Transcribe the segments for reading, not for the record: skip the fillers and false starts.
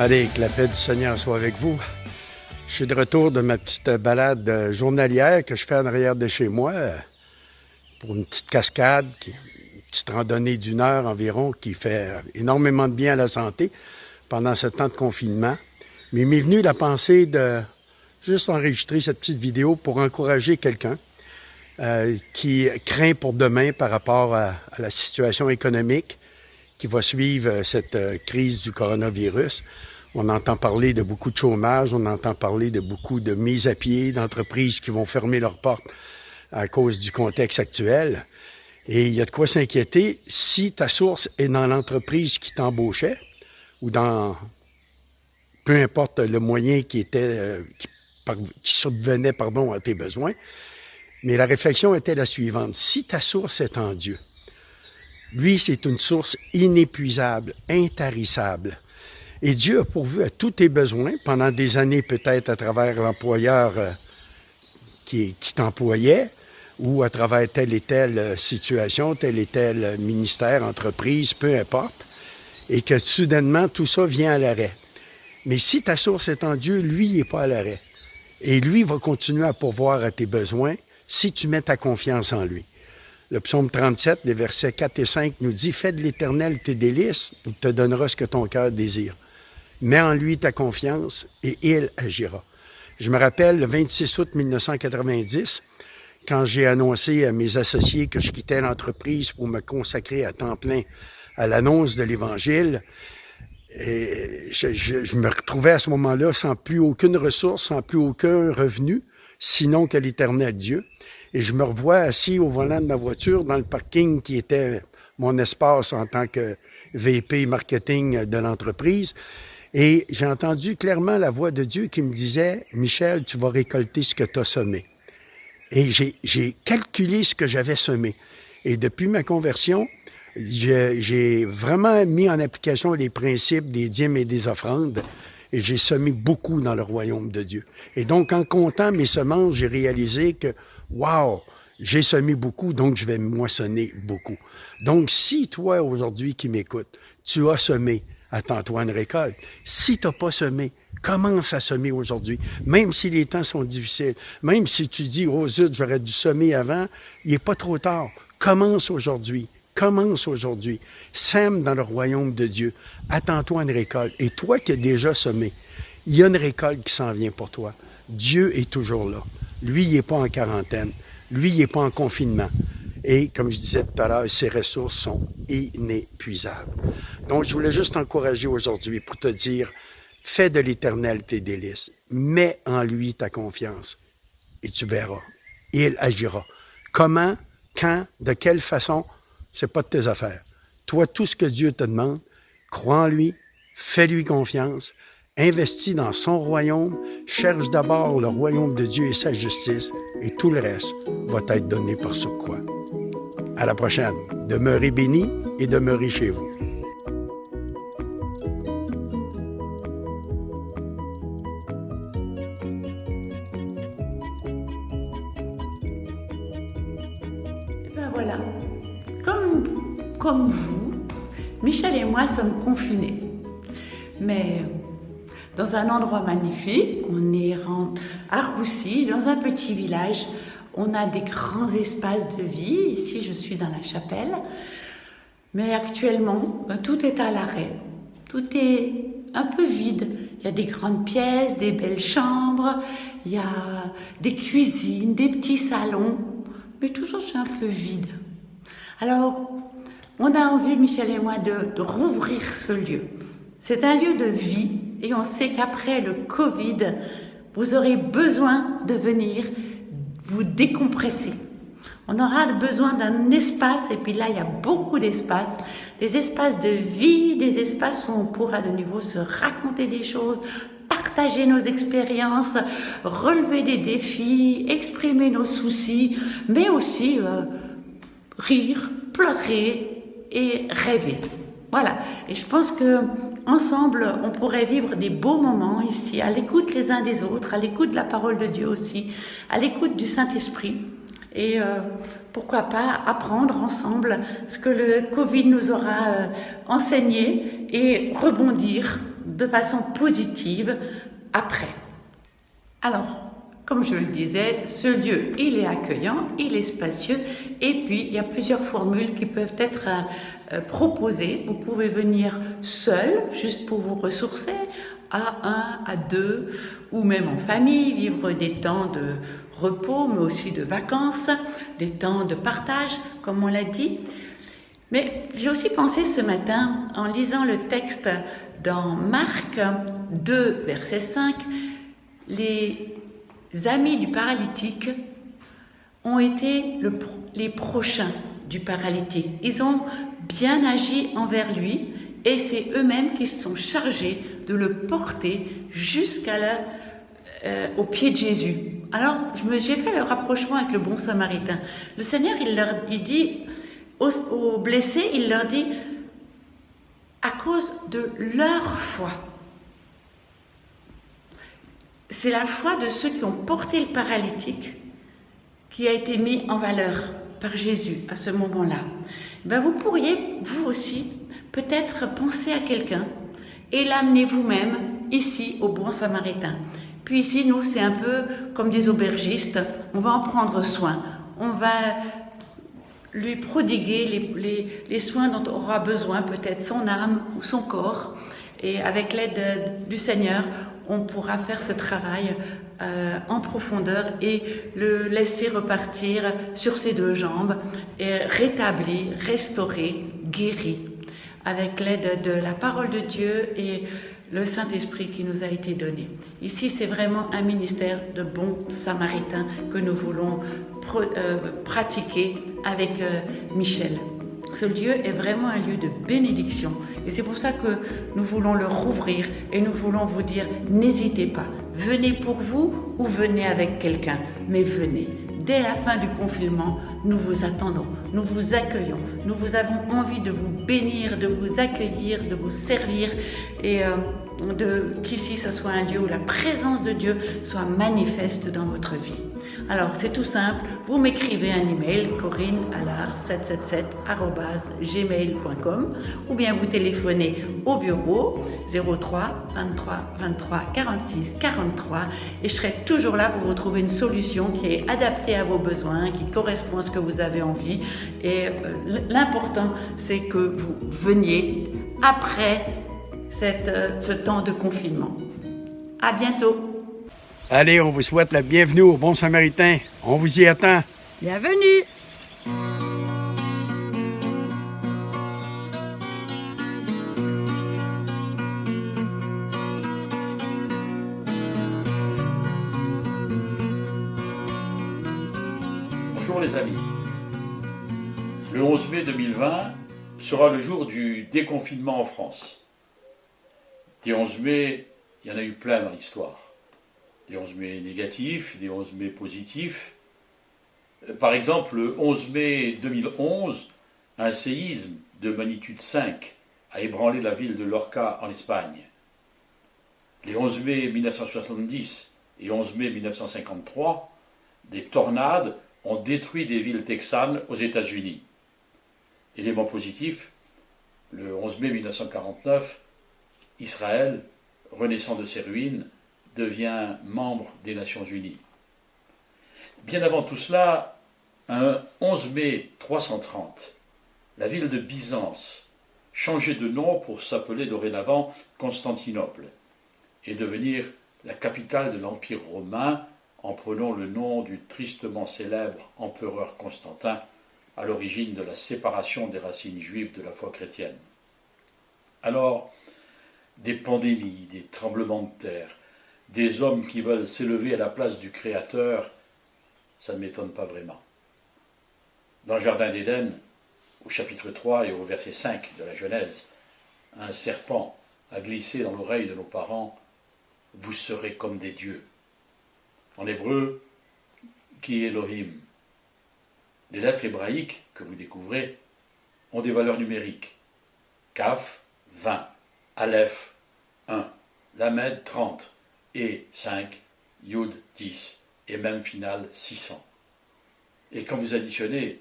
Allez, que la paix du Seigneur soit avec vous. Je suis de retour de ma petite balade journalière que je fais en arrière de chez moi pour une petite cascade, une petite randonnée d'1 heure environ qui fait énormément de bien à la santé pendant ce temps de confinement. Mais il m'est venu la pensée de juste enregistrer cette petite vidéo pour encourager quelqu'un qui craint pour demain par rapport à la situation économique qui va suivre cette crise du coronavirus. On entend parler de beaucoup de chômage, on entend parler de beaucoup de mises à pied, d'entreprises qui vont fermer leurs portes à cause du contexte actuel. Et il y a de quoi s'inquiéter si ta source est dans l'entreprise qui t'embauchait ou dans peu importe le moyen qui subvenait à tes besoins. Mais la réflexion était la suivante. Si ta source est en Dieu, lui, c'est une source inépuisable, intarissable. Et Dieu a pourvu à tous tes besoins pendant des années, peut-être à travers l'employeur qui t'employait ou à travers telle et telle situation, tel et tel ministère, entreprise, peu importe, et que soudainement, tout ça vient à l'arrêt. Mais si ta source est en Dieu, lui, il n'est pas à l'arrêt. Et lui va continuer à pourvoir à tes besoins si tu mets ta confiance en lui. Le psaume 37, les versets 4 et 5 nous dit « Fais de l'Éternel tes délices, il te donnera ce que ton cœur désire. Mets en lui ta confiance et il agira. » Je me rappelle le 26 août 1990, quand j'ai annoncé à mes associés que je quittais l'entreprise pour me consacrer à temps plein à l'annonce de l'Évangile. Et je me retrouvais à ce moment-là sans plus aucune ressource, sans plus aucun revenu, sinon que l'Éternel Dieu. Et je me revois assis au volant de ma voiture dans le parking qui était mon espace en tant que VP marketing de l'entreprise. Et j'ai entendu clairement la voix de Dieu qui me disait « Michel, tu vas récolter ce que tu as semé. » Et j'ai calculé ce que j'avais semé. Et depuis ma conversion, j'ai vraiment mis en application les principes des dîmes et des offrandes. Et j'ai semé beaucoup dans le royaume de Dieu. Et donc, en comptant mes semences, j'ai réalisé que wow, j'ai semé beaucoup, donc je vais moissonner beaucoup. Donc, si toi, aujourd'hui, qui m'écoutes, tu as semé, attends-toi à une récolte. Si tu n'as pas semé, commence à semer aujourd'hui. Même si les temps sont difficiles, même si tu dis, oh zut, j'aurais dû semer avant, il n'est pas trop tard. Commence aujourd'hui. Commence aujourd'hui. Sème dans le royaume de Dieu. Attends-toi à une récolte. Et toi qui as déjà semé, il y a une récolte qui s'en vient pour toi. Dieu est toujours là. Lui, il n'est pas en quarantaine. Lui, il n'est pas en confinement. Et comme je disais tout à l'heure, ses ressources sont inépuisables. Donc, je voulais juste t'encourager aujourd'hui pour te dire, fais de l'Éternel tes délices. Mets en lui ta confiance. Et tu verras. Il agira. Comment, quand, de quelle façon, c'est pas de tes affaires. Toi, tout ce que Dieu te demande, crois en lui, fais-lui confiance, investis dans son royaume, cherche d'abord le royaume de Dieu et sa justice, et tout le reste va t'être donné par surcroît. À la prochaine. Demeurez bénis et demeurez chez vous. Et ben voilà. Comme vous, Michel et moi sommes confinés. Mais dans un endroit magnifique, on est à Roussy, dans un petit village. On a des grands espaces de vie. Ici, je suis dans la chapelle. Mais actuellement, tout est à l'arrêt. Tout est un peu vide. Il y a des grandes pièces, des belles chambres, il y a des cuisines, des petits salons. Mais tout ça, c'est un peu vide. Alors, on a envie, Michel et moi, de rouvrir ce lieu. C'est un lieu de vie et on sait qu'après le Covid, vous aurez besoin de venir vous décompresser. On aura besoin d'un espace, et puis là, il y a beaucoup d'espaces, des espaces de vie, des espaces où on pourra de nouveau se raconter des choses, partager nos expériences, relever des défis, exprimer nos soucis, mais aussi rire, pleurer et rêver. Voilà, et je pense que ensemble, on pourrait vivre des beaux moments ici, à l'écoute les uns des autres, à l'écoute de la parole de Dieu aussi, à l'écoute du Saint-Esprit. Et pourquoi pas apprendre ensemble ce que le Covid nous aura enseigné et rebondir de façon positive après. Alors, comme je le disais, ce lieu, il est accueillant, il est spacieux, et puis il y a plusieurs formules qui peuvent être proposées. Vous pouvez venir seul, juste pour vous ressourcer, à 1, à 2, ou même en famille, vivre des temps de repos, mais aussi de vacances, des temps de partage, comme on l'a dit. Mais j'ai aussi pensé ce matin, en lisant le texte dans Marc 2, verset 5, les amis du paralytique ont été les prochains du paralytique. Ils ont bien agi envers lui et c'est eux-mêmes qui se sont chargés de le porter au pied de Jésus. Alors, j'ai fait le rapprochement avec le bon samaritain. Le Seigneur, il dit aux blessés, il leur dit, à cause de leur foi. C'est la foi de ceux qui ont porté le paralytique qui a été mis en valeur par Jésus à ce moment-là. Vous pourriez, vous aussi, peut-être penser à quelqu'un et l'amener vous-même ici au Bon Samaritain. Puis ici, nous, c'est un peu comme des aubergistes. On va en prendre soin. On va lui prodiguer les soins dont aura besoin, peut-être son âme ou son corps. Et avec l'aide du Seigneur, on pourra faire ce travail en profondeur et le laisser repartir sur ses deux jambes, et rétabli, restauré, guéri, avec l'aide de la parole de Dieu et le Saint-Esprit qui nous a été donné. Ici, c'est vraiment un ministère de bons samaritains que nous voulons pratiquer avec Michel. Ce lieu est vraiment un lieu de bénédiction et c'est pour ça que nous voulons le rouvrir et nous voulons vous dire, n'hésitez pas, venez pour vous ou venez avec quelqu'un, mais venez. Dès la fin du confinement, nous vous attendons, nous vous accueillons, nous avons envie de vous bénir, de vous accueillir, de vous servir et qu'ici, ça soit un lieu où la présence de Dieu soit manifeste dans votre vie. Alors, c'est tout simple, vous m'écrivez un email, corinne@777@gmail.com ou bien vous téléphonez au bureau 03 23 23 46 43 et je serai toujours là pour vous trouver une solution qui est adaptée à vos besoins, qui correspond à ce que vous avez envie. Et l'important, c'est que vous veniez après ce temps de confinement. À bientôt. Allez, on vous souhaite la bienvenue au Bon Samaritain. On vous y attend. Bienvenue. Bonjour les amis. Le 11 mai 2020 sera le jour du déconfinement en France. Des 11 mai, il y en a eu plein dans l'histoire. Des 11 mai négatifs, des 11 mai positifs. Par exemple, le 11 mai 2011, un séisme de magnitude 5 a ébranlé la ville de Lorca en Espagne. Les 11 mai 1970 et 11 mai 1953, des tornades ont détruit des villes texanes aux États-Unis. Élément positif, le 11 mai 1949, Israël, renaissant de ses ruines, devient membre des Nations Unies. Bien avant tout cela, un 11 mai 330, la ville de Byzance changeait de nom pour s'appeler dorénavant Constantinople et devenir la capitale de l'Empire romain en prenant le nom du tristement célèbre empereur Constantin, à l'origine de la séparation des racines juives de la foi chrétienne. Alors, des pandémies, des tremblements de terre, des hommes qui veulent s'élever à la place du Créateur, ça ne m'étonne pas vraiment. Dans le Jardin d'Éden, au chapitre 3 et au verset 5 de la Genèse, un serpent a glissé dans l'oreille de nos parents « Vous serez comme des dieux ». En hébreu, qui est Elohim. Les lettres hébraïques que vous découvrez ont des valeurs numériques. Kaf, 20, Aleph, 1, Lamed, 30, et 5, Yud, 10, et même finale 600. Et quand vous additionnez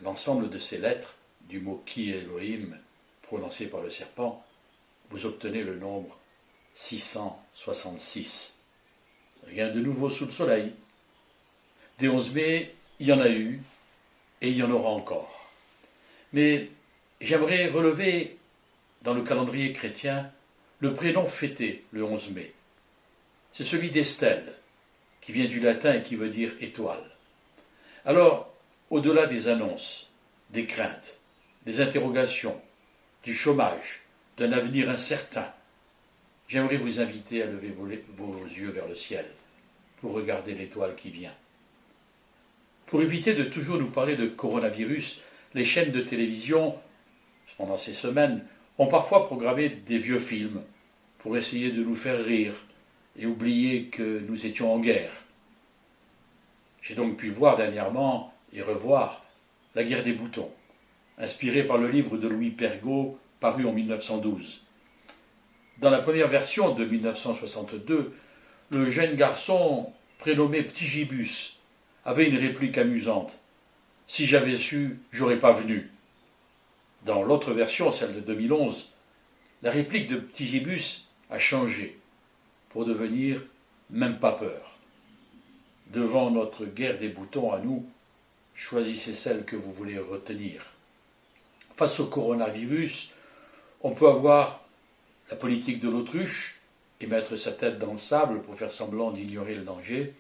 l'ensemble de ces lettres du mot Ki Elohim prononcé par le serpent, vous obtenez le nombre 666. Rien de nouveau sous le soleil. Des 11 mai, il y en a eu et il y en aura encore. Mais j'aimerais relever dans le calendrier chrétien le prénom fêté le 11 mai. C'est celui d'Estelle, qui vient du latin et qui veut dire étoile. Alors, au-delà des annonces, des craintes, des interrogations, du chômage, d'un avenir incertain, j'aimerais vous inviter à lever vos yeux vers le ciel pour regarder l'étoile qui vient. Pour éviter de toujours nous parler de coronavirus, les chaînes de télévision, pendant ces semaines, ont parfois programmé des vieux films pour essayer de nous faire rire et oublier que nous étions en guerre. J'ai donc pu voir dernièrement et revoir La guerre des boutons, inspiré par le livre de Louis Pergaud, paru en 1912. Dans la première version de 1962, le jeune garçon, prénommé Petit Gibus, avait une réplique amusante. « Si j'avais su, j'aurais pas venu ». Dans l'autre version, celle de 2011, la réplique de Petit Gibus a changé pour devenir « même pas peur ». Devant notre guerre des boutons à nous, choisissez celle que vous voulez retenir. Face au coronavirus, on peut avoir la politique de l'autruche et mettre sa tête dans le sable pour faire semblant d'ignorer le danger,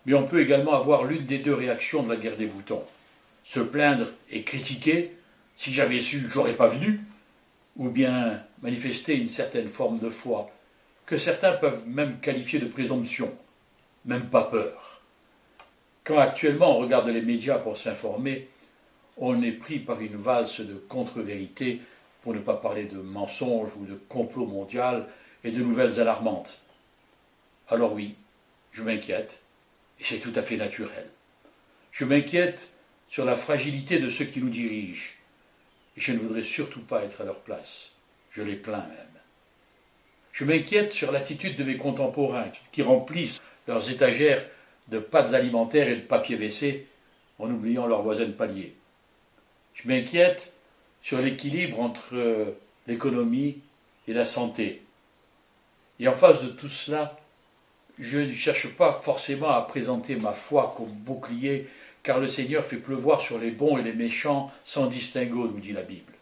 mais on peut également avoir l'une des deux réactions de la guerre des boutons. Se plaindre et critiquer, si j'avais su, j'aurais pas venu, ou bien manifester une certaine forme de foi, que certains peuvent même qualifier de présomption, même pas peur. Quand actuellement on regarde les médias pour s'informer, on est pris par une valse de contre-vérités, pour ne pas parler de mensonges ou de complot mondial et de nouvelles alarmantes. Alors oui, je m'inquiète, et c'est tout à fait naturel. Je m'inquiète sur la fragilité de ceux qui nous dirigent, et je ne voudrais surtout pas être à leur place. Je les plains même. Je m'inquiète sur l'attitude de mes contemporains qui remplissent leurs étagères de pâtes alimentaires et de papier WC en oubliant leurs voisins de palier. Je m'inquiète sur l'équilibre entre l'économie et la santé. Et en face de tout cela, je ne cherche pas forcément à présenter ma foi comme bouclier, car le Seigneur fait pleuvoir sur les bons et les méchants sans distinguo, nous dit la Bible.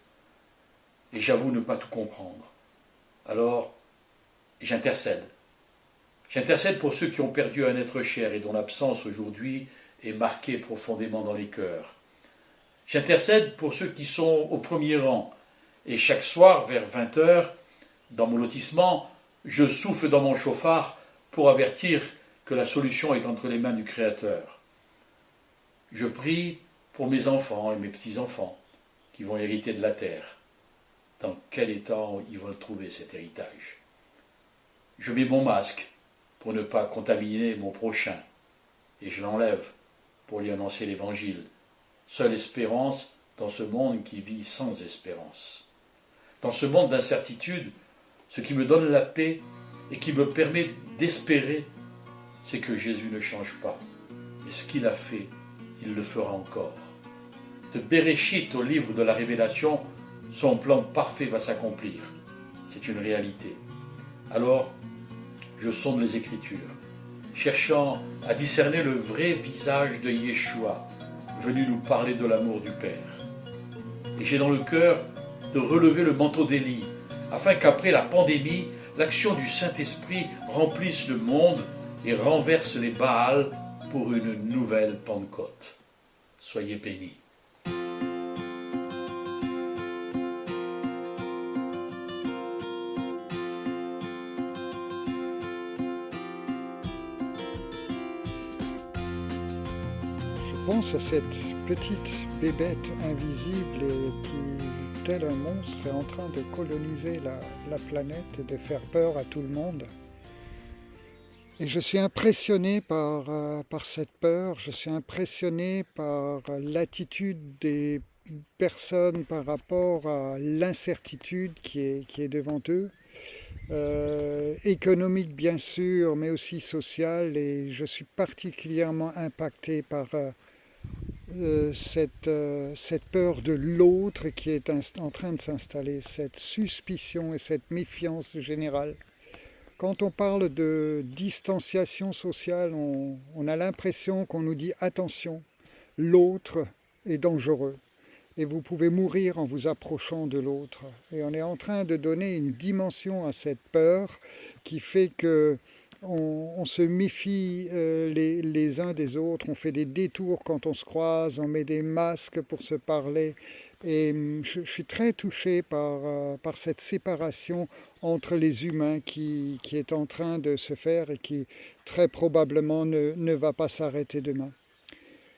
Et j'avoue ne pas tout comprendre. Alors, j'intercède. J'intercède pour ceux qui ont perdu un être cher et dont l'absence aujourd'hui est marquée profondément dans les cœurs. J'intercède pour ceux qui sont au premier rang. Et chaque soir, vers 20h, dans mon lotissement, je souffle dans mon chauffard pour avertir que la solution est entre les mains du Créateur. Je prie pour mes enfants et mes petits-enfants qui vont hériter de la terre. Dans quel état ils vont trouver cet héritage? Je mets mon masque pour ne pas contaminer mon prochain et je l'enlève pour lui annoncer l'Évangile. Seule espérance dans ce monde qui vit sans espérance. Dans ce monde d'incertitude, ce qui me donne la paix et qui me permet d'espérer, c'est que Jésus ne change pas. Et ce qu'il a fait, il le fera encore. De Béréchit au livre de la Révélation, son plan parfait va s'accomplir. C'est une réalité. Alors, je sonde les Écritures, cherchant à discerner le vrai visage de Yeshua, venu nous parler de l'amour du Père. Et j'ai dans le cœur de relever le manteau d'Élie, afin qu'après la pandémie, l'action du Saint-Esprit remplisse le monde et renverse les Baals pour une nouvelle Pentecôte. Soyez bénis. Je pense à cette petite bébête invisible et qui, tel un monstre, est en train de coloniser la planète et de faire peur à tout le monde. Et je suis impressionné par cette peur, je suis impressionné par l'attitude des personnes par rapport à l'incertitude qui est devant eux, économique bien sûr, mais aussi sociale, et je suis particulièrement impacté par cette peur de l'autre qui est en train de s'installer, cette suspicion et cette méfiance générale. Quand on parle de distanciation sociale, on a l'impression qu'on nous dit « attention, l'autre est dangereux et vous pouvez mourir en vous approchant de l'autre ». Et on est en train de donner une dimension à cette peur qui fait que on se méfie les uns des autres, on fait des détours quand on se croise, on met des masques pour se parler. Et je suis très touché par cette séparation entre les humains qui est en train de se faire et qui très probablement ne va pas s'arrêter demain.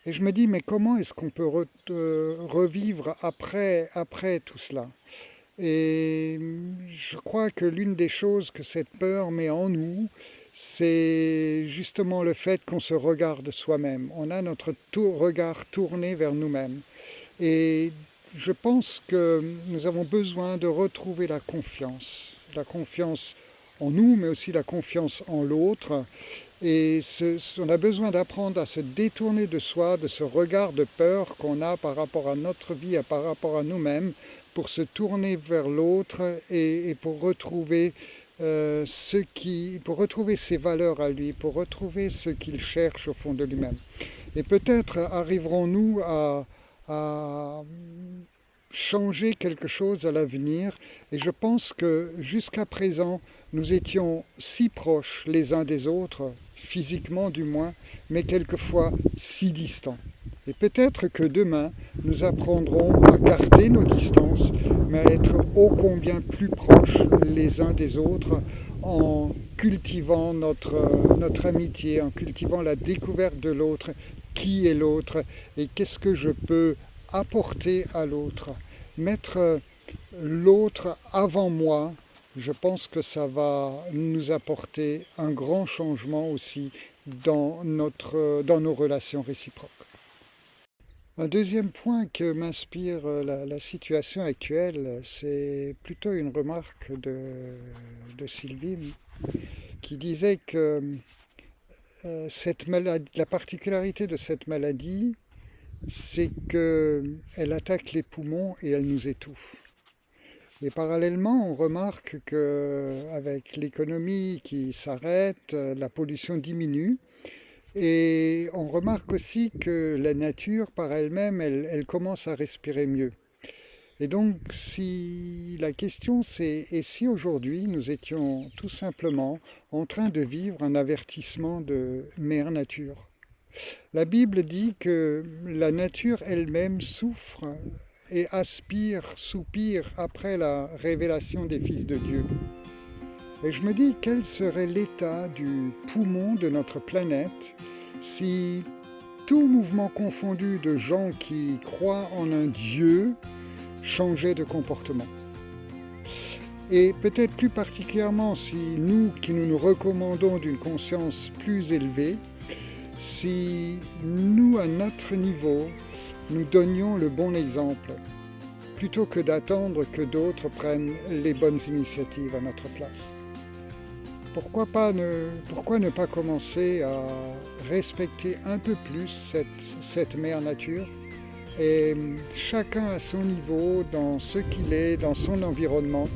Et je me dis, mais comment est-ce qu'on peut revivre après tout cela ? Et je crois que l'une des choses que cette peur met en nous, c'est justement le fait qu'on se regarde soi-même. On a notre regard tourné vers nous-mêmes. Et je pense que nous avons besoin de retrouver la confiance en nous, mais aussi la confiance en l'autre. Et on a besoin d'apprendre à se détourner de soi, de ce regard de peur qu'on a par rapport à notre vie et par rapport à nous-mêmes, pour se tourner vers l'autre et pour retrouver pour retrouver ses valeurs à lui, pour retrouver ce qu'il cherche au fond de lui-même. Et peut-être arriverons-nous à changer quelque chose à l'avenir. Et je pense que jusqu'à présent, nous étions si proches les uns des autres, physiquement du moins, mais quelquefois si distants. Et peut-être que demain, nous apprendrons à garder nos distances, mais à être ô combien plus proches les uns des autres en cultivant notre amitié, en cultivant la découverte de l'autre, qui est l'autre et qu'est-ce que je peux apporter à l'autre. Mettre l'autre avant moi, je pense que ça va nous apporter un grand changement aussi dans nos relations réciproques. Un deuxième point que m'inspire la situation actuelle, c'est plutôt une remarque de Sylvie qui disait que la particularité de cette maladie, c'est qu'elle attaque les poumons et elle nous étouffe. Et parallèlement, on remarque qu'avec l'économie qui s'arrête, la pollution diminue. Et on remarque aussi que la nature, par elle-même, elle commence à respirer mieux. Et donc, la question c'est, et si aujourd'hui nous étions tout simplement en train de vivre un avertissement de Mère Nature ? La Bible dit que la nature elle-même souffre et soupire après la révélation des fils de Dieu. Et je me dis, quel serait l'état du poumon de notre planète si tout mouvement confondu de gens qui croient en un Dieu changeait de comportement ? Et peut-être plus particulièrement si nous nous recommandons d'une conscience plus élevée, si nous, à notre niveau, nous donnions le bon exemple, plutôt que d'attendre que d'autres prennent les bonnes initiatives à notre place. Pourquoi ne pas commencer à respecter un peu plus cette mère nature et chacun à son niveau, dans ce qu'il est, dans son environnement,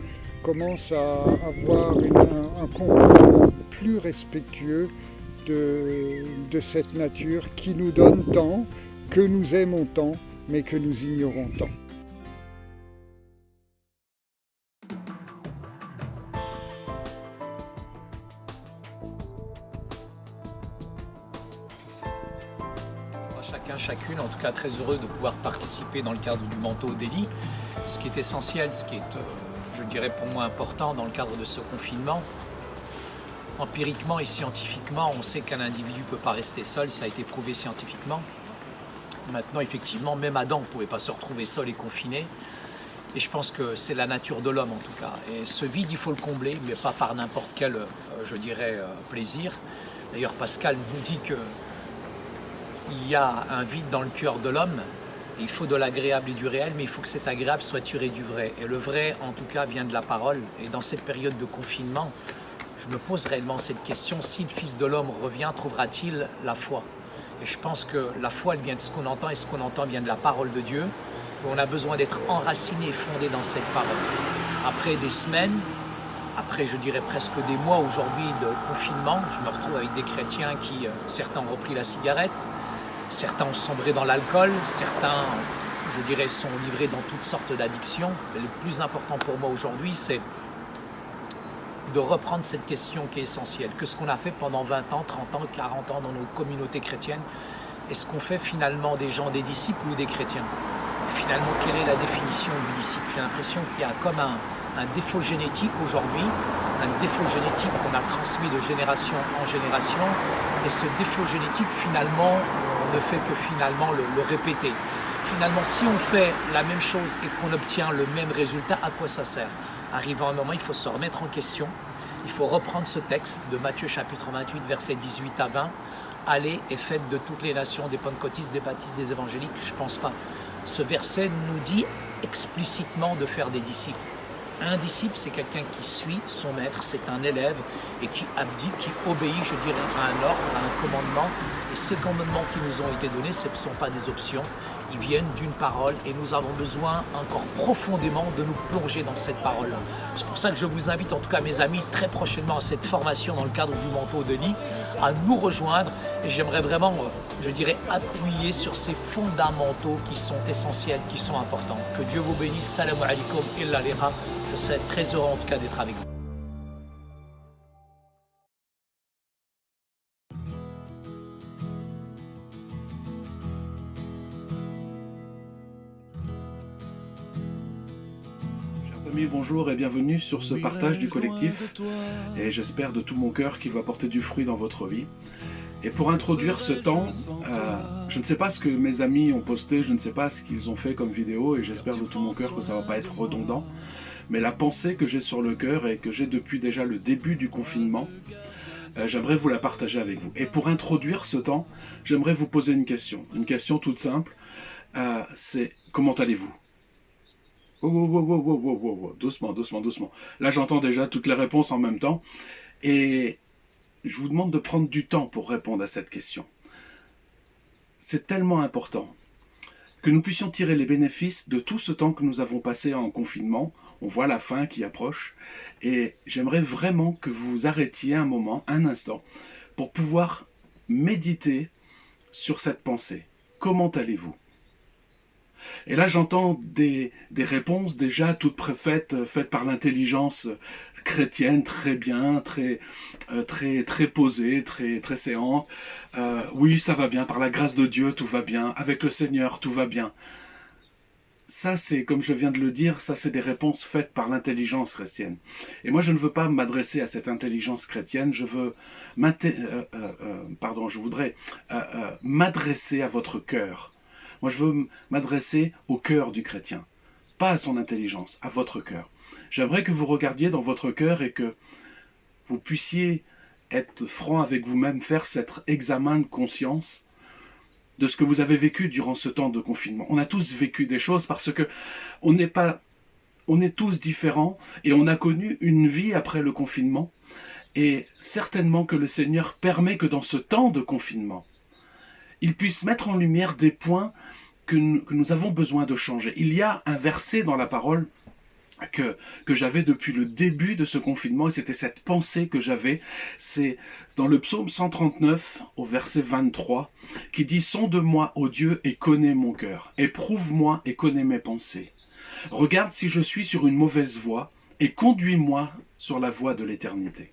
commence à avoir un comportement plus respectueux de cette nature qui nous donne tant, que nous aimons tant, mais que nous ignorons tant. Chacune, en tout cas très heureux de pouvoir participer dans le cadre du Manteau Daily. Ce qui est essentiel, ce qui est, je dirais pour moi important dans le cadre de ce confinement, empiriquement et scientifiquement, on sait qu'un individu ne peut pas rester seul, ça a été prouvé scientifiquement. Maintenant, effectivement, même Adam ne pouvait pas se retrouver seul et confiné. Et je pense que c'est la nature de l'homme en tout cas. Et ce vide, il faut le combler, mais pas par n'importe quel, plaisir. D'ailleurs, Pascal nous dit que il y a un vide dans le cœur de l'homme, il faut de l'agréable et du réel, mais il faut que cet agréable soit tiré du vrai. Et le vrai, en tout cas, vient de la parole. Et dans cette période de confinement, je me pose réellement cette question, si le Fils de l'homme revient, trouvera-t-il la foi ? Et je pense que la foi, elle vient de ce qu'on entend, et ce qu'on entend vient de la parole de Dieu. Et on a besoin d'être enraciné et fondé dans cette parole. Après des semaines, après, je dirais, presque des mois aujourd'hui de confinement, je me retrouve avec des chrétiens qui, certains ont repris la cigarette, certains ont sombré dans l'alcool, certains, je dirais, sont livrés dans toutes sortes d'addictions. Mais le plus important pour moi aujourd'hui, c'est de reprendre cette question qui est essentielle. Qu'est-ce qu'on a fait pendant 20 ans, 30 ans, 40 ans dans nos communautés chrétiennes? Est-ce qu'on fait finalement des gens des disciples ou des chrétiens? Et finalement, quelle est la définition du disciple? J'ai l'impression qu'il y a comme un défaut génétique aujourd'hui, un défaut génétique qu'on a transmis de génération en génération, et ce défaut génétique, finalement, on ne fait que finalement le répéter. Finalement, si on fait la même chose et qu'on obtient le même résultat, à quoi ça sert? Arrivant un moment, il faut se remettre en question, il faut reprendre ce texte de Matthieu chapitre 28, versets 18 à 20, « Allez et faites de toutes les nations des pentecôtistes, des baptistes, des évangéliques ». Je ne pense pas. Ce verset nous dit explicitement de faire des disciples. Un disciple, c'est quelqu'un qui suit son maître, c'est un élève et qui abdique, qui obéit, je dirais, à un ordre, à un commandement. Et ces commandements qui nous ont été donnés, ce ne sont pas des options, ils viennent d'une parole et nous avons besoin encore profondément de nous plonger dans cette parole-là. C'est pour ça que je vous invite, en tout cas mes amis, très prochainement à cette formation dans le cadre du manteau de lit, à nous rejoindre. Et j'aimerais vraiment, je dirais, appuyer sur ces fondamentaux qui sont essentiels, qui sont importants. Que Dieu vous bénisse. Salam alaikum illa liqa. Je serai très heureux en tout cas d'être avec vous. Chers amis, bonjour et bienvenue sur ce partage du collectif. Et j'espère de tout mon cœur qu'il va porter du fruit dans votre vie. Et pour introduire ce temps, je ne sais pas ce que mes amis ont posté, je ne sais pas ce qu'ils ont fait comme vidéo, et j'espère de tout mon cœur que ça ne va pas être redondant. Mais la pensée que j'ai sur le cœur et que j'ai depuis déjà le début du confinement, j'aimerais vous la partager avec vous. Et pour introduire ce temps, j'aimerais vous poser une question toute simple, c'est comment allez-vous? Doucement, doucement, doucement. Là j'entends déjà toutes les réponses en même temps, et je vous demande de prendre du temps pour répondre à cette question. C'est tellement important que nous puissions tirer les bénéfices de tout ce temps que nous avons passé en confinement. On voit la fin qui approche et j'aimerais vraiment que vous vous arrêtiez un moment, un instant, pour pouvoir méditer sur cette pensée. Comment allez-vous? Et là, j'entends des réponses déjà toutes faites par l'intelligence chrétienne, très bien, très posée, très séante. Oui, ça va bien, par la grâce de Dieu, tout va bien. Avec le Seigneur, tout va bien. Ça, c'est, comme je viens de le dire, ça, c'est des réponses faites par l'intelligence chrétienne. Et moi, je ne veux pas m'adresser à cette intelligence chrétienne, je voudrais m'adresser à votre cœur. Moi, je veux m'adresser au cœur du chrétien, pas à son intelligence, à votre cœur. J'aimerais que vous regardiez dans votre cœur et que vous puissiez être franc avec vous-même, faire cet examen de conscience de ce que vous avez vécu durant ce temps de confinement. On a tous vécu des choses parce que on est tous différents et on a connu une vie après le confinement. Et certainement que le Seigneur permet que dans ce temps de confinement, il puisse mettre en lumière des points que nous avons besoin de changer. Il y a un verset dans la parole que j'avais depuis le début de ce confinement, et c'était cette pensée que j'avais, c'est dans le psaume 139, au verset 23, qui dit « Sonde-moi, ô Dieu, et connais mon cœur, éprouve-moi et connais mes pensées. Regarde si je suis sur une mauvaise voie, et conduis-moi sur la voie de l'éternité. »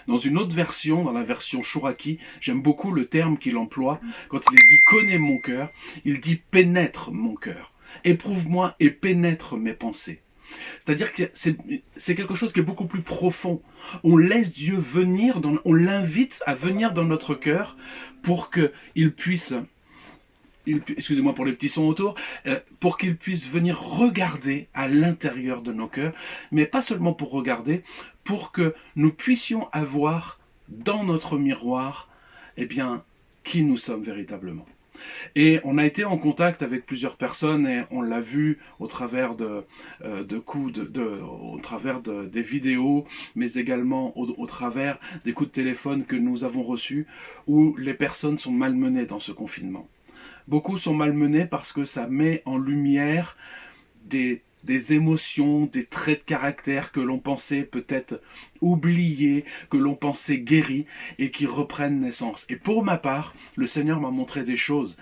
Dans une autre version, dans la version Chouraki, j'aime beaucoup le terme qu'il emploie. Quand il est dit « connais mon cœur », il dit « pénètre mon cœur ». Éprouve-moi et pénètre mes pensées. C'est-à-dire que c'est quelque chose qui est beaucoup plus profond. On laisse Dieu venir, on l'invite à venir dans notre cœur pour qu'il puisse... excusez-moi pour les petits sons autour, pour qu'il puisse venir regarder à l'intérieur de nos cœurs, mais pas seulement pour regarder, pour que nous puissions avoir dans notre miroir, eh bien, qui nous sommes véritablement. Et on a été en contact avec plusieurs personnes et on l'a vu au travers des vidéos, mais également au travers des coups de téléphone que nous avons reçus, où les personnes sont malmenées dans ce confinement. Beaucoup sont malmenés parce que ça met en lumière des des émotions, des traits de caractère que l'on pensait peut-être oubliés, que l'on pensait guéris et qui reprennent naissance. Et pour ma part, le Seigneur m'a montré des choses.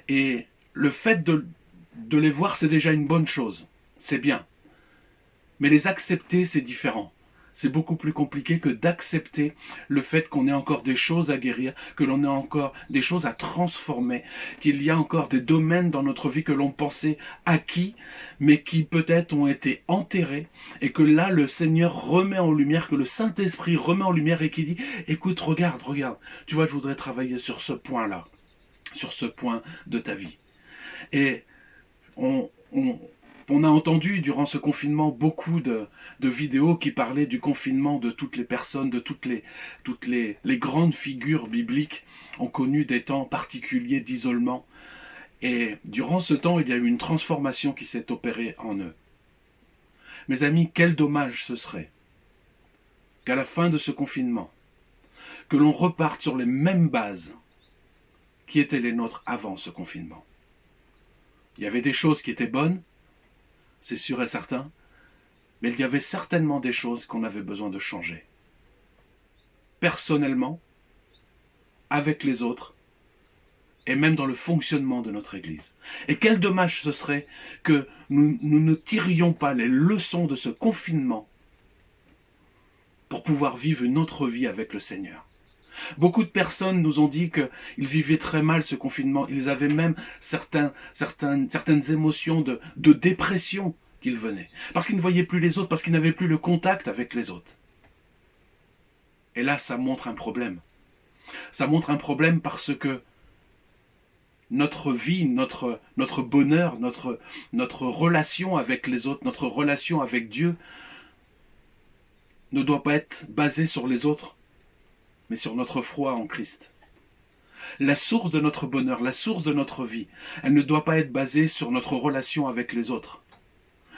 Et le fait de les voir, c'est déjà une bonne chose. C'est bien. Mais les accepter, c'est différent. C'est beaucoup plus compliqué que d'accepter le fait qu'on ait encore des choses à guérir, que l'on ait encore des choses à transformer, qu'il y a encore des domaines dans notre vie que l'on pensait acquis, mais qui peut-être ont été enterrés, et que là, le Seigneur remet en lumière, que le Saint-Esprit remet en lumière et qui dit, écoute, regarde, tu vois, je voudrais travailler sur ce point-là, sur ce point de ta vie. Et on a entendu durant ce confinement beaucoup de vidéos qui parlaient du confinement de toutes les personnes, de toutes les grandes figures bibliques ont connu des temps particuliers d'isolement. Et durant ce temps, il y a eu une transformation qui s'est opérée en eux. Mes amis, quel dommage ce serait qu'à la fin de ce confinement, que l'on reparte sur les mêmes bases qui étaient les nôtres avant ce confinement. Il y avait des choses qui étaient bonnes, c'est sûr et certain, mais il y avait certainement des choses qu'on avait besoin de changer. Personnellement, avec les autres, et même dans le fonctionnement de notre Église. Et quel dommage ce serait que nous ne tirions pas les leçons de ce confinement pour pouvoir vivre une autre vie avec le Seigneur. Beaucoup de personnes nous ont dit qu'ils vivaient très mal ce confinement. Ils avaient même certaines émotions de dépression qu'ils venaient. Parce qu'ils ne voyaient plus les autres, parce qu'ils n'avaient plus le contact avec les autres. Et là, ça montre un problème. Ça montre un problème parce que notre vie, notre bonheur, notre relation avec les autres, notre relation avec Dieu ne doit pas être basée sur les autres, mais sur notre foi en Christ. La source de notre bonheur, la source de notre vie, elle ne doit pas être basée sur notre relation avec les autres,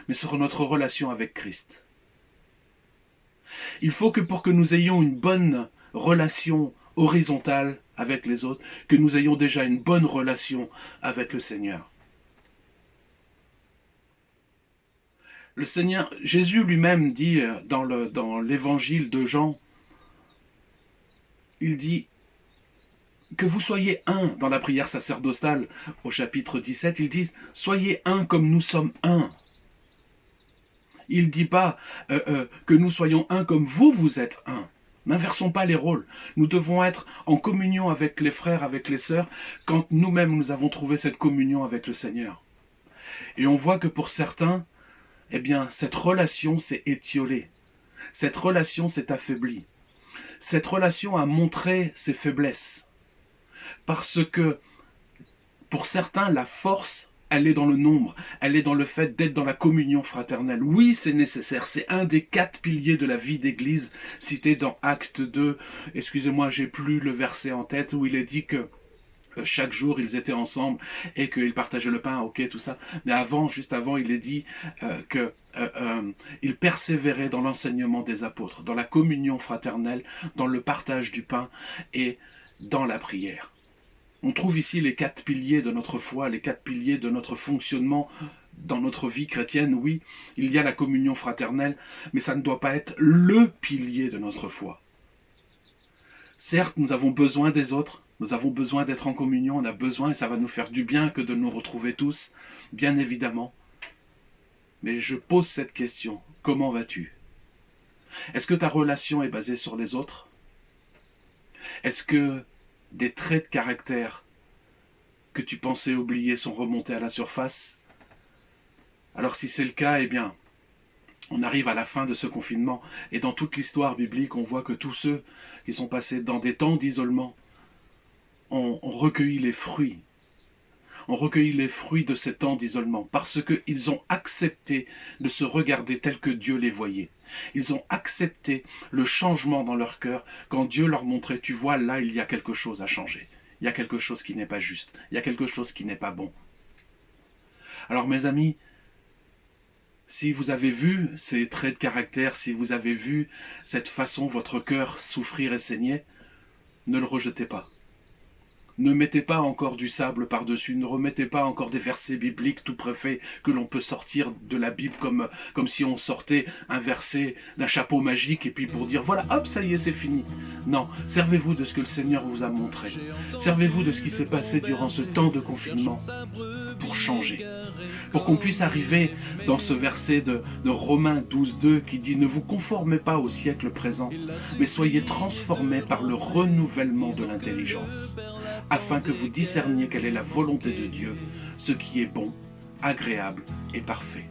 mais sur notre relation avec Christ. Il faut que pour que nous ayons une bonne relation horizontale avec les autres, que nous ayons déjà une bonne relation avec le Seigneur. Le Seigneur, Jésus lui-même dit dans l'évangile de Jean, il dit que vous soyez un, dans la prière sacerdotale au chapitre 17, il dit « Soyez un comme nous sommes un ». Il ne dit pas que nous soyons un comme vous êtes un. N'inversons pas les rôles. Nous devons être en communion avec les frères, avec les sœurs, quand nous-mêmes nous avons trouvé cette communion avec le Seigneur. Et on voit que pour certains, eh bien, cette relation s'est étiolée. Cette relation s'est affaiblie. Cette relation a montré ses faiblesses. Parce que, pour certains, la force, elle est dans le nombre, elle est dans le fait d'être dans la communion fraternelle. Oui, c'est nécessaire, c'est un des 4 piliers de la vie d'église, cité dans Acte 2, excusez-moi, j'ai plus le verset en tête, où il est dit que chaque jour ils étaient ensemble et qu'ils partageaient le pain, ok, tout ça. Mais avant, juste avant, il est dit qu'ils persévéraient dans l'enseignement des apôtres, dans la communion fraternelle, dans le partage du pain et dans la prière. On trouve ici les 4 piliers de notre foi, les 4 piliers de notre fonctionnement dans notre vie chrétienne. Oui, il y a la communion fraternelle, mais ça ne doit pas être le pilier de notre foi. Certes, nous avons besoin des autres, nous avons besoin d'être en communion, on a besoin, et ça va nous faire du bien que de nous retrouver tous, bien évidemment. Mais je pose cette question, comment vas-tu? Est-ce que ta relation est basée sur les autres? Est-ce que des traits de caractère que tu pensais oublier sont remontés à la surface? Alors si c'est le cas, eh bien, on arrive à la fin de ce confinement, et dans toute l'histoire biblique, on voit que tous ceux qui sont passés dans des temps d'isolement ont recueilli les fruits. On recueillit les fruits de ces temps d'isolement, parce qu'ils ont accepté de se regarder tel que Dieu les voyait. Ils ont accepté le changement dans leur cœur quand Dieu leur montrait, tu vois, là, il y a quelque chose à changer. Il y a quelque chose qui n'est pas juste. Il y a quelque chose qui n'est pas bon. Alors, mes amis, si vous avez vu ces traits de caractère, si vous avez vu cette façon, votre cœur souffrir et saigner, ne le rejetez pas. Ne mettez pas encore du sable par-dessus, ne remettez pas encore des versets bibliques tout préfaits que l'on peut sortir de la Bible comme si on sortait un verset d'un chapeau magique et puis pour dire voilà, hop, ça y est, c'est fini. Non, servez-vous de ce que le Seigneur vous a montré. Servez-vous de ce qui s'est passé durant ce temps de confinement pour changer. Pour qu'on puisse arriver dans ce verset de Romains 12.2 qui dit « Ne vous conformez pas au siècle présent, mais soyez transformés par le renouvellement de l'intelligence, afin que vous discerniez quelle est la volonté de Dieu, ce qui est bon, agréable et parfait. »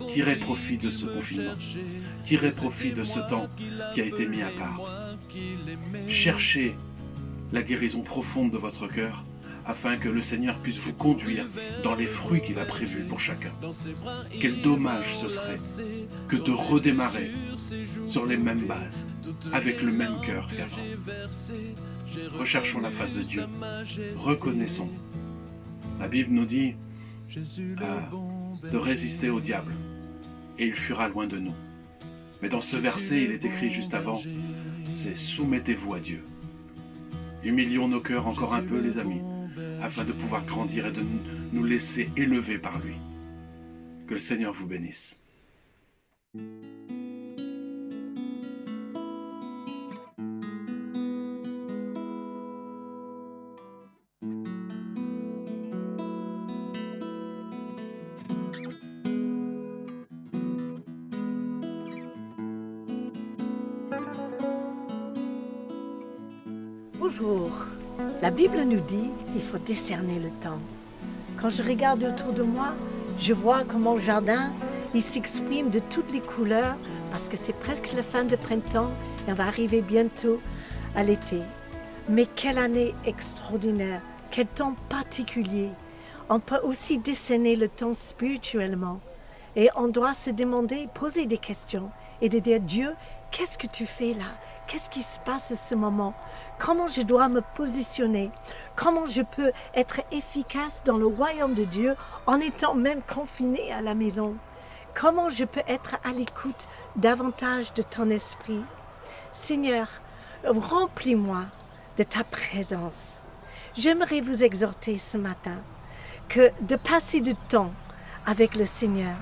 Tirez profit de ce confinement. Tirez profit de ce temps qui a été mis à part. Cherchez la guérison profonde de votre cœur afin que le Seigneur puisse vous conduire dans les fruits qu'il a prévus pour chacun. Quel dommage ce serait que de redémarrer sur les mêmes bases, avec le même cœur qu'avant. Recherchons la face de Dieu. Reconnaissons. La Bible nous dit de résister au diable et il fuira loin de nous. Mais dans ce verset, il est écrit juste avant, c'est « Soumettez-vous à Dieu ». Humilions nos cœurs encore un peu, les amis, afin de pouvoir grandir et de nous laisser élever par lui. Que le Seigneur vous bénisse. Bonjour. La Bible nous dit qu'il faut discerner le temps. Quand je regarde autour de moi, je vois comment le jardin, il s'exprime de toutes les couleurs parce que c'est presque la fin de printemps et on va arriver bientôt à l'été. Mais quelle année extraordinaire, quel temps particulier. On peut aussi discerner le temps spirituellement et on doit se demander, poser des questions et de dire Dieu, qu'est-ce que tu fais là? Qu'est-ce qui se passe à ce moment? Comment je dois me positionner? Comment je peux être efficace dans le royaume de Dieu en étant même confiné à la maison? Comment je peux être à l'écoute davantage de ton esprit? Seigneur, remplis-moi de ta présence. J'aimerais vous exhorter ce matin que de passer du temps avec le Seigneur,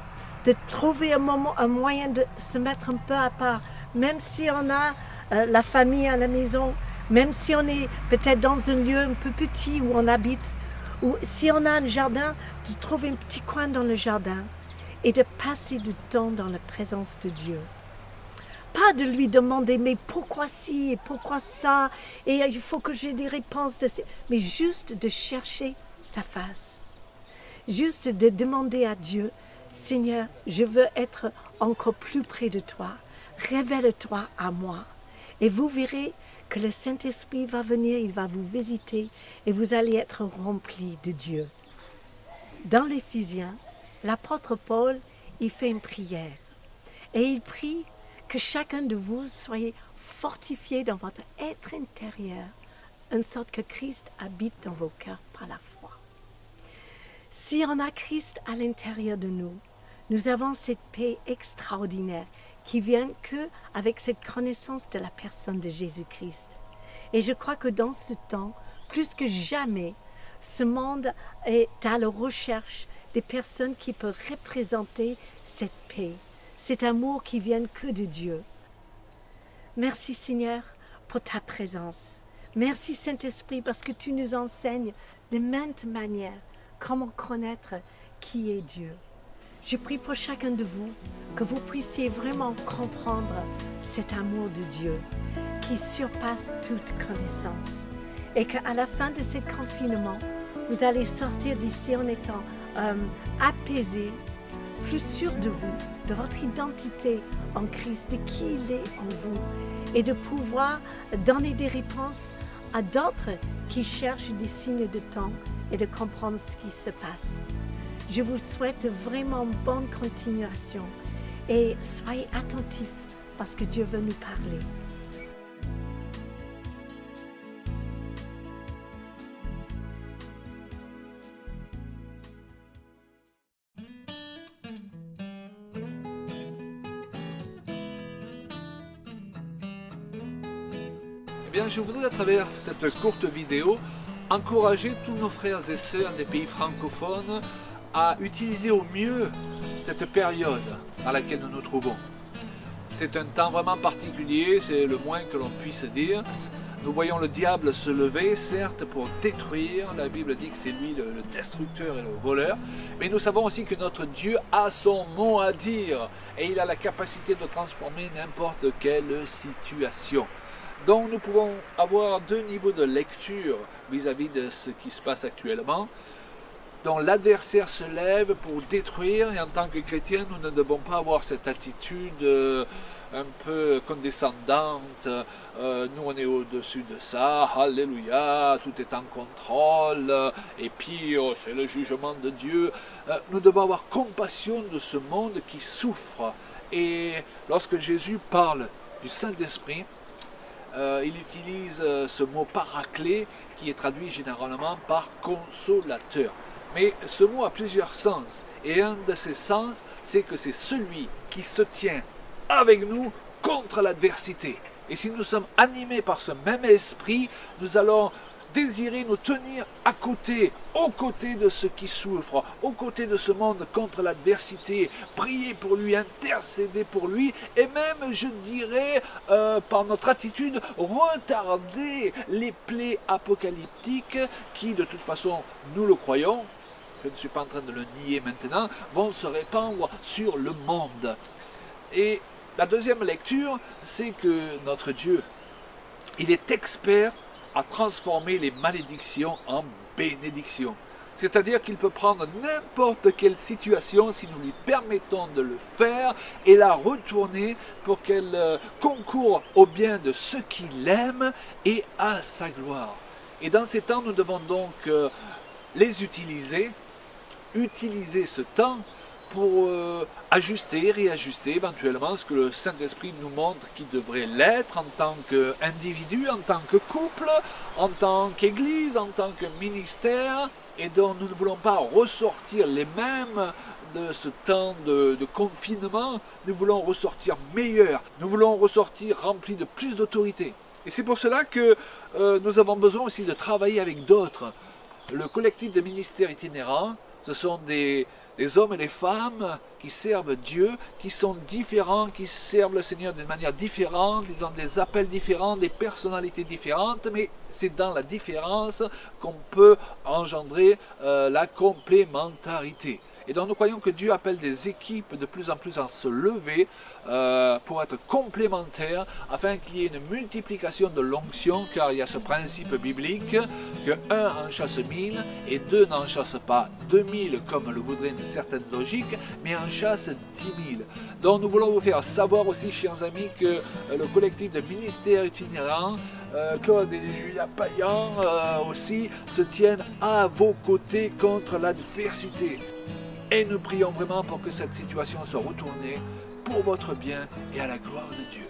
de trouver un moyen de se mettre un peu à part, même si on a la famille à la maison, même si on est peut-être dans un lieu un peu petit où on habite, ou si on a un jardin, de trouver un petit coin dans le jardin et de passer du temps dans la présence de Dieu. Pas de lui demander mais pourquoi ci et pourquoi ça et il faut que j'ai des réponses, mais juste de chercher sa face. Juste de demander à Dieu, Seigneur, je veux être encore plus près de toi. Révèle-toi à moi. Et vous verrez que le Saint-Esprit va venir, il va vous visiter et vous allez être remplis de Dieu. Dans l'Éphésiens, l'apôtre Paul, il fait une prière. Et il prie que chacun de vous soyez fortifié dans votre être intérieur, en sorte que Christ habite dans vos cœurs par la foi. Si on a Christ à l'intérieur de nous, nous avons cette paix extraordinaire qui vient qu'avec cette connaissance de la personne de Jésus-Christ. Et je crois que dans ce temps, plus que jamais, ce monde est à la recherche des personnes qui peuvent représenter cette paix, cet amour qui vient que de Dieu. Merci Seigneur pour ta présence. Merci Saint-Esprit parce que tu nous enseignes de maintes manières comment connaître qui est Dieu. Je prie pour chacun de vous que vous puissiez vraiment comprendre cet amour de Dieu qui surpasse toute connaissance et qu'à la fin de ce confinement, vous allez sortir d'ici en étant apaisé, plus sûr de vous, de votre identité en Christ, de qui il est en vous et de pouvoir donner des réponses à d'autres qui cherchent des signes de temps et de comprendre ce qui se passe. Je vous souhaite vraiment bonne continuation et soyez attentifs parce que Dieu veut nous parler. Eh bien, je voudrais à travers cette courte vidéo encourager tous nos frères et sœurs des pays francophones à utiliser au mieux cette période dans laquelle nous nous trouvons. C'est un temps vraiment particulier, c'est le moins que l'on puisse dire. Nous voyons le diable se lever, certes, pour détruire. La Bible dit que c'est lui le destructeur et le voleur. Mais nous savons aussi que notre Dieu a son mot à dire. Et il a la capacité de transformer n'importe quelle situation. Donc nous pouvons avoir deux niveaux de lecture vis-à-vis de ce qui se passe actuellement. Donc l'adversaire se lève pour détruire. Et en tant que chrétiens, nous ne devons pas avoir cette attitude un peu condescendante, nous on est au-dessus de ça, alléluia, tout est en contrôle, et pire, c'est le jugement de Dieu. Nous devons avoir compassion de ce monde qui souffre. Et lorsque Jésus parle du Saint-Esprit, il utilise ce mot paraclet qui est traduit généralement par consolateur. Mais ce mot a plusieurs sens, et un de ces sens, c'est que c'est celui qui se tient avec nous contre l'adversité. Et si nous sommes animés par ce même esprit, nous allons désirer nous tenir à côté, aux côtés de ceux qui souffrent, aux côtés de ce monde contre l'adversité, prier pour lui, intercéder pour lui, et même, je dirais, par notre attitude, retarder les plaies apocalyptiques qui, de toute façon, nous le croyons, je ne suis pas en train de le nier maintenant, vont se répandre sur le monde. Et la deuxième lecture, c'est que notre Dieu, il est expert à transformer les malédictions en bénédictions. C'est-à-dire qu'il peut prendre n'importe quelle situation, si nous lui permettons de le faire, et la retourner pour qu'elle concourt au bien de ceux qui l'aiment et à sa gloire. Et dans ces temps, nous devons donc les utiliser ce temps pour ajuster, réajuster éventuellement ce que le Saint-Esprit nous montre qui devrait l'être en tant qu'individu, en tant que couple, en tant qu'Église, en tant que ministère, et dont nous ne voulons pas ressortir les mêmes de ce temps de confinement. Nous voulons ressortir meilleurs, nous voulons ressortir remplis de plus d'autorité. Et c'est pour cela que nous avons besoin aussi de travailler avec d'autres. Le collectif de ministères itinérants, ce sont des hommes et des femmes qui servent Dieu, qui sont différents, qui servent le Seigneur d'une manière différente, ils ont des appels différents, des personnalités différentes, mais c'est dans la différence qu'on peut engendrer la complémentarité. Et donc nous croyons que Dieu appelle des équipes de plus en plus à se lever pour être complémentaires, afin qu'il y ait une multiplication de l'onction, car il y a ce principe biblique que 1 en chasse 1000 et 2 n'en chasse pas 2000 comme le voudrait une certaine logique, mais en chasse 10 000. Donc nous voulons vous faire savoir aussi, chers amis, que le collectif de ministères itinérants, Claude et Julia Payan aussi, se tiennent à vos côtés contre l'adversité. Et nous prions vraiment pour que cette situation soit retournée pour votre bien et à la gloire de Dieu.